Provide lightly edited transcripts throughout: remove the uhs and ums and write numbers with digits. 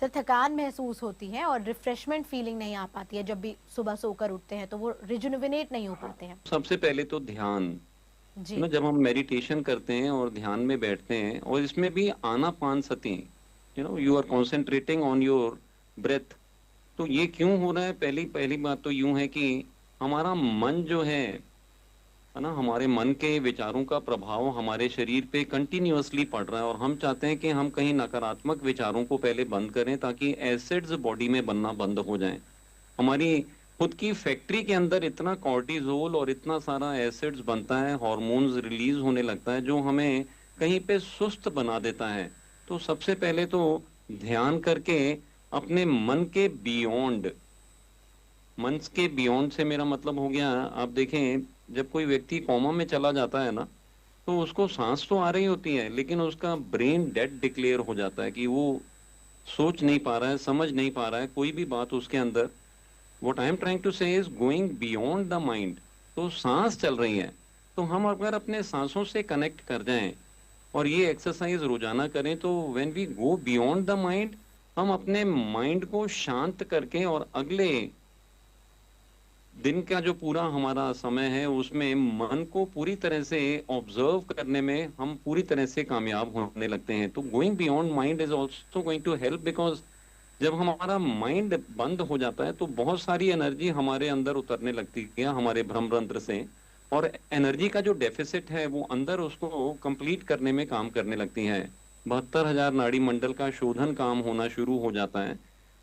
Sir थकान महसूस होती है और रिफ्रेशमेंट फीलिंग नहीं आ पाती है, जब भी सुबह सोकर उठते हैं तो वो रिजुनविनेट नहीं हो पाते हैं। सबसे पहले तो ध्यान, जी। जब हम मेडिटेशन करते हैं और ध्यान में बैठते हैं और इसमें भी anapanasati, you are concentrating on your breath. तो ये क्यों हो रहा है? पहली पहली बात तो यूं है कि हमारा मन जो है ना, हमारे मन के विचारों का प्रभाव हमारे शरीर पे कंटिन्यूअसली पड़ रहा है, और हम चाहते हैं कि हम कहीं नकारात्मक विचारों को पहले बंद करें ताकि एसिड्स बॉडी में बनना बंद हो जाएं। हमारी खुद की फैक्ट्री के अंदर इतना कॉर्टिजोल और इतना सारा एसिड्स बनता है, हार्मोन्स रिलीज होने लगता है जो हमें कहीं पे सुस्त बना देता है। तो सबसे पहले तो ध्यान करके अपने मन के बियॉन्ड, मन के बियॉन्ड से मेरा मतलब हो गया, आप देखें जब कोई व्यक्ति कोमा में चला जाता है ना, तो उसको सांस तो आ रही होती है लेकिन उसका ब्रेन डेड डिक्लेयर हो जाता है कि वो सोच नहीं पा रहा है, समझ नहीं पा रहा है कोई भी बात उसके अंदर। What I am trying to say is going beyond the mind. तो सांस चल रही है, तो हम अगर अपने सांसों से कनेक्ट कर जाएं और ये एक्सरसाइज रोजाना करें तो when we go beyond the mind, हम अपने माइंड को शांत करके और अगले दिन का जो पूरा हमारा समय है उसमें मन को पूरी तरह से ऑब्जर्व करने में हम पूरी तरह से कामयाब होने लगते हैं। तो going beyond mind is also going to help, because जब हमारा माइंड बंद हो जाता है तो बहुत सारी एनर्जी हमारे अंदर उतरने लगती है हमारे भ्रमरंध्र से, और एनर्जी का जो डेफिसिट है वो अंदर उसको कंप्लीट करने में काम करने लगती है। 72,000 नाड़ी मंडल का शोधन काम होना शुरू हो जाता है।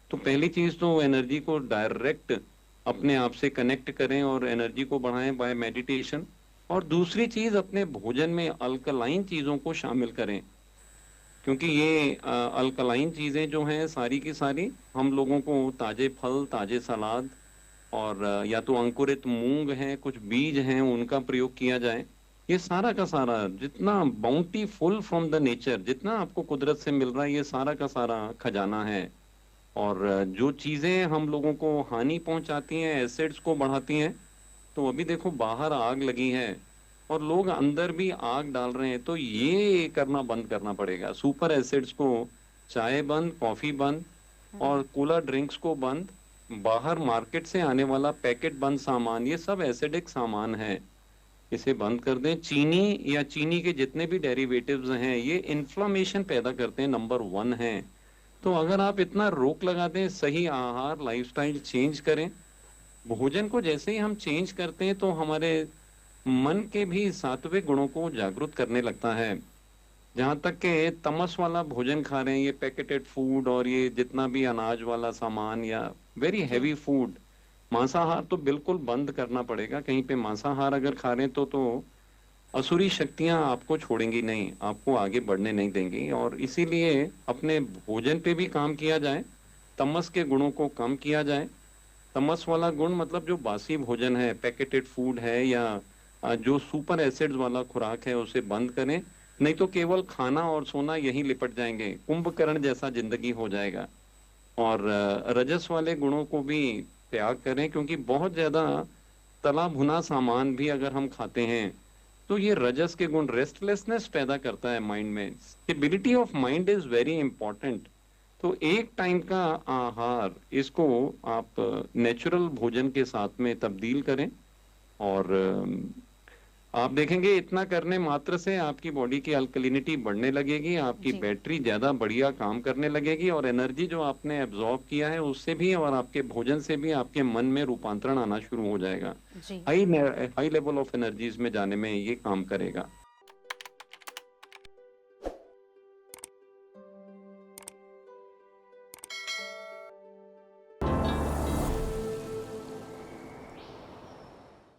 तो पहली चीज तो एनर्जी को डायरेक्ट अपने आप से कनेक्ट करें और एनर्जी को बढ़ाएं बाय मेडिटेशन। और दूसरी चीज, अपने भोजन में अल्कलाइन चीजों को शामिल करें, क्योंकि ये अल्कलाइन चीजें जो हैं सारी की सारी हम लोगों को ताजे फल, ताजे सलाद और या तो अंकुरित मूंग हैं, कुछ बीज हैं, उनका प्रयोग किया जाए। ये सारा का सारा जितना बाउंटीफुल फ्रॉम द नेचर, जितना आपको कुदरत से मिल रहा है, ये सारा का सारा खजाना है। और जो चीजें हम लोगों को हानि पहुंचाती हैं, एसिड्स को बढ़ाती हैं, तो अभी देखो बाहर आग लगी है और लोग अंदर भी आग डाल रहे हैं, तो ये करना बंद करना पड़ेगा। सुपर एसिड्स को, चाय बंद, कॉफी बंद, और कूलर ड्रिंक्स को बंद। बाहर मार्केट से आने वाला पैकेट बंद सामान, ये सब एसिडिक सामान है, इसे बंद कर दें। चीनी या चीनी के जितने भी डेरिवेटिव्स हैं ये इन्फ्लामेशन पैदा करते हैं, नंबर 1 है। तो अगर आप इतना रोक लगा दें, सही आहार, लाइफस्टाइल चेंज करें, भोजन को जैसे ही हम चेंज करते हैं तो हमारे मन के भी सात्विक गुणों को जागृत करने लगता है। जहां तक के तमस वाला भोजन खा रहे हैं, ये पैकेटेड फूड और ये जितना भी अनाज वाला सामान या वेरी जी। हैवी फूड, मांसाहार तो बिल्कुल बंद करना पड़ेगा। कहीं पे मांसाहार अगर खा रहे हैं तो असुरी शक्तियां आपको छोड़ेंगी नहीं, आपको आगे बढ़ने नहीं देंगी। और इसीलिए अपने भोजन पे भी काम किया जाए, तमस के गुणों को कम किया जाए। तमस वाला गुण मतलब जो बासी भोजन है, पैकेटेड फूड है, या जो सुपर एसिड्स वाला खुराक है, उसे बंद करें। नहीं तो केवल खाना और सोना यहीं लिपट जाएंगे, कुंभकर्ण जैसा जिंदगी हो जाएगा। और रजस वाले गुणों को भी त्याग करें, क्योंकि बहुत ज्यादा तला भुना सामान भी अगर हम खाते हैं तो ये रजस के गुण रेस्टलेसनेस पैदा करता है माइंड में। Stability of mind is very important. तो एक टाइम का आहार, इसको आप नेचुरल भोजन के साथ में तब्दील करें, और आप देखेंगे इतना करने मात्र से आपकी बॉडी की अल्कलिनिटी बढ़ने लगेगी, आपकी जी। बैटरी ज्यादा बढ़िया काम करने लगेगी, और एनर्जी जो आपने एब्जॉर्ब किया है उससे भी और आपके भोजन से भी आपके मन में रूपांतरण आना शुरू हो जाएगा। जी। High high level of energies में जाने में ये काम करेगा।